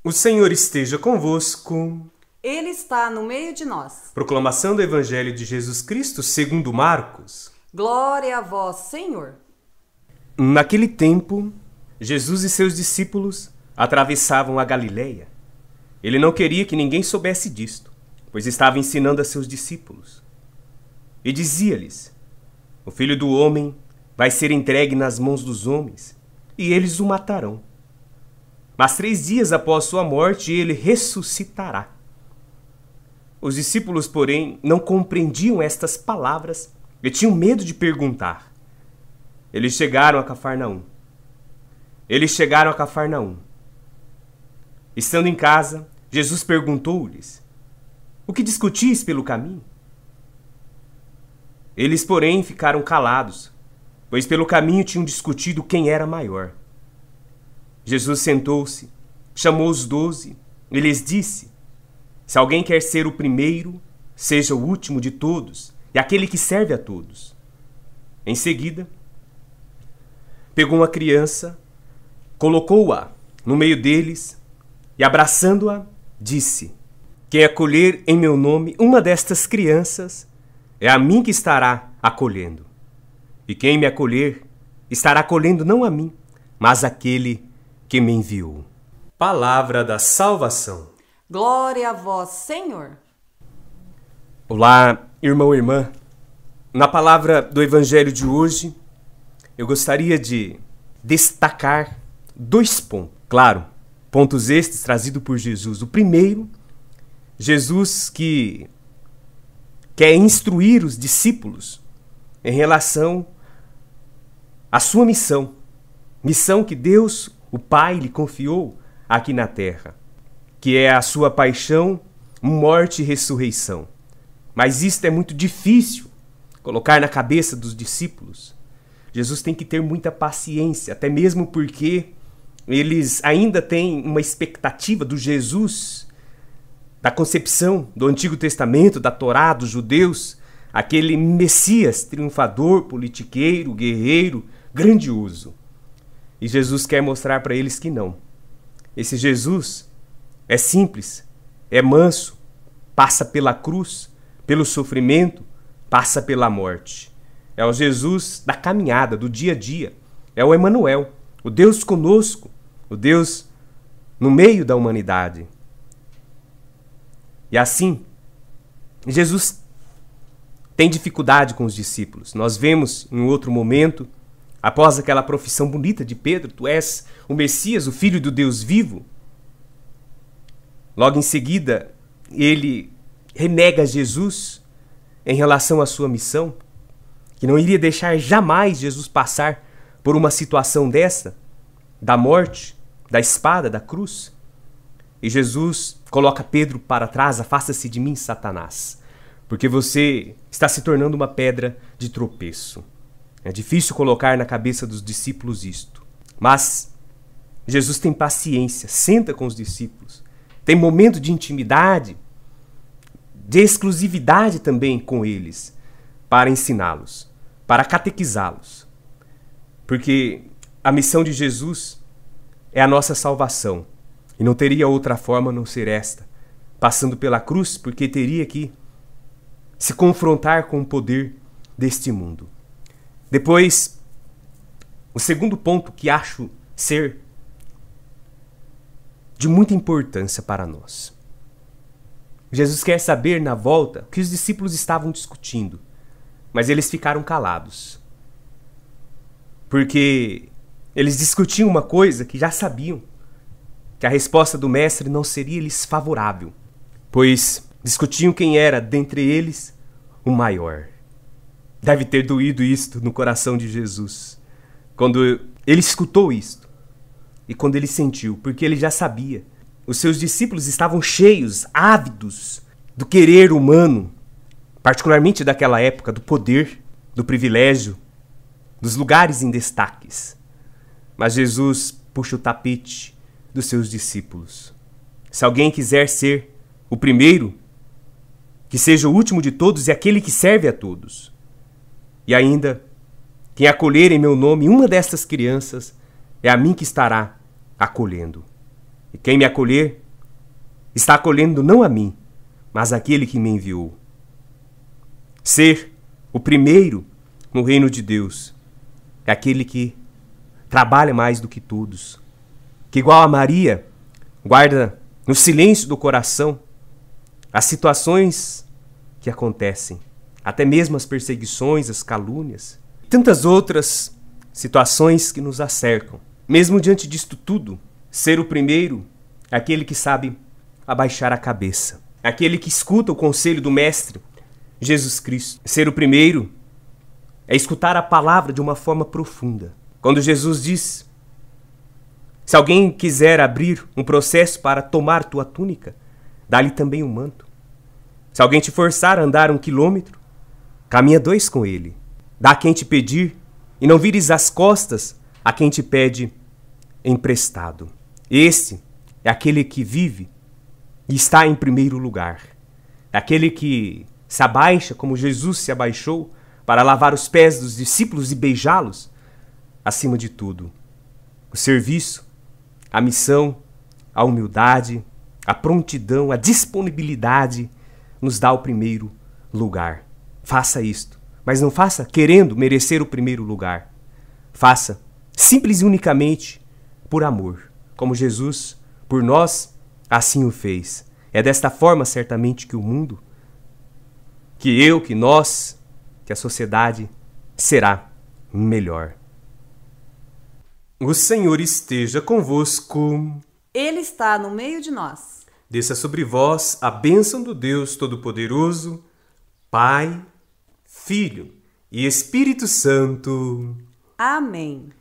O Senhor esteja convosco. Ele está no meio de nós. Proclamação do Evangelho de Jesus Cristo segundo Marcos. Glória a vós, Senhor. Naquele tempo, Jesus e seus discípulos atravessavam a Galileia. Ele não queria que ninguém soubesse disto, pois estava ensinando a seus discípulos. E dizia-lhes: O Filho do Homem vai ser entregue nas mãos dos homens, e eles o matarão. Mas 3 dias após sua morte, ele ressuscitará. Os discípulos, porém, não compreendiam estas palavras e tinham medo de perguntar. Eles chegaram a Cafarnaum. Estando em casa, Jesus perguntou-lhes: O que discutis pelo caminho? Eles, porém, ficaram calados, pois pelo caminho tinham discutido quem era maior. Jesus sentou-se, chamou os 12 e lhes disse: Se alguém quer ser o primeiro, seja o último de todos e aquele que serve a todos. Em seguida, pegou uma criança, colocou-a no meio deles e, abraçando-a, disse: Quem acolher em meu nome uma destas crianças, é a mim que estará acolhendo. E quem me acolher, estará acolhendo não a mim, mas aquele que me enviou. Palavra da salvação. Glória a vós, Senhor. Olá, irmão e irmã. Na palavra do Evangelho de hoje, eu gostaria de destacar 2 pontos. Claro, pontos estes trazidos por Jesus. O primeiro, Jesus que quer instruir os discípulos em relação à sua missão. Missão que Deus, o Pai, lhe confiou aqui na terra, que é a sua paixão, morte e ressurreição. Mas isto é muito difícil colocar na cabeça dos discípulos. Jesus tem que ter muita paciência, até mesmo porque eles ainda têm uma expectativa do Jesus, da concepção do Antigo Testamento, da Torá, dos judeus, aquele Messias triunfador, politiqueiro, guerreiro, grandioso. E Jesus quer mostrar para eles que não. Esse Jesus é simples, é manso, passa pela cruz, pelo sofrimento, passa pela morte. É o Jesus da caminhada, do dia a dia. É o Emanuel, o Deus conosco, o Deus no meio da humanidade. E assim, Jesus tem dificuldade com os discípulos. Nós vemos em outro momento, após aquela profissão bonita de Pedro: Tu és o Messias, o Filho do Deus vivo. Logo em seguida, ele renega Jesus em relação à sua missão, que não iria deixar jamais Jesus passar por uma situação dessa, da morte, da espada, da cruz. E Jesus coloca Pedro para trás: Afasta-se de mim, Satanás, porque você está se tornando uma pedra de tropeço. É difícil colocar na cabeça dos discípulos isto. Mas Jesus tem paciência, senta com os discípulos, tem momento de intimidade, de exclusividade também com eles, para ensiná-los, para catequizá-los. Porque a missão de Jesus é a nossa salvação. E não teria outra forma a não ser esta, passando pela cruz, porque teria que se confrontar com o poder deste mundo. Depois, o segundo ponto que acho ser de muita importância para nós. Jesus quer saber na volta o que os discípulos estavam discutindo, mas eles ficaram calados. Porque eles discutiam uma coisa que já sabiam, que a resposta do mestre não seria lhes favorável, pois discutiam quem era dentre eles o maior. Deve ter doído isto no coração de Jesus, quando ele escutou isto e quando ele sentiu, porque ele já sabia. Os seus discípulos estavam cheios, ávidos do querer humano, particularmente daquela época, do poder, do privilégio, dos lugares em destaques. Mas Jesus puxa o tapete dos seus discípulos. Se alguém quiser ser o primeiro, que seja o último de todos e aquele que serve a todos. E ainda, quem acolher em meu nome uma destas crianças, é a mim que estará acolhendo. E quem me acolher, está acolhendo não a mim, mas aquele que me enviou. Ser o primeiro no reino de Deus é aquele que trabalha mais do que todos, que igual a Maria, guarda no silêncio do coração as situações que acontecem, até mesmo as perseguições, as calúnias, e tantas outras situações que nos acercam. Mesmo diante disto tudo, ser o primeiro é aquele que sabe abaixar a cabeça, é aquele que escuta o conselho do Mestre Jesus Cristo. Ser o primeiro é escutar a palavra de uma forma profunda. Quando Jesus diz: se alguém quiser abrir um processo para tomar tua túnica, dá-lhe também um manto. Se alguém te forçar a andar 1 quilômetro, caminha 2 com ele. Dá a quem te pedir, e não vires as costas a quem te pede emprestado. Esse é aquele que vive e está em primeiro lugar. É aquele que se abaixa como Jesus se abaixou para lavar os pés dos discípulos e beijá-los. Acima de tudo, o serviço, a missão, a humildade, a prontidão, a disponibilidade nos dá o primeiro lugar. Faça isto, mas não faça querendo merecer o primeiro lugar. Faça simples e unicamente por amor, como Jesus, por nós, assim o fez. É desta forma, certamente, que o mundo, que eu, que nós, que a sociedade será melhor. O Senhor esteja convosco. Ele está no meio de nós. Desça sobre vós a bênção do Deus Todo-Poderoso, Pai, Filho e Espírito Santo. Amém.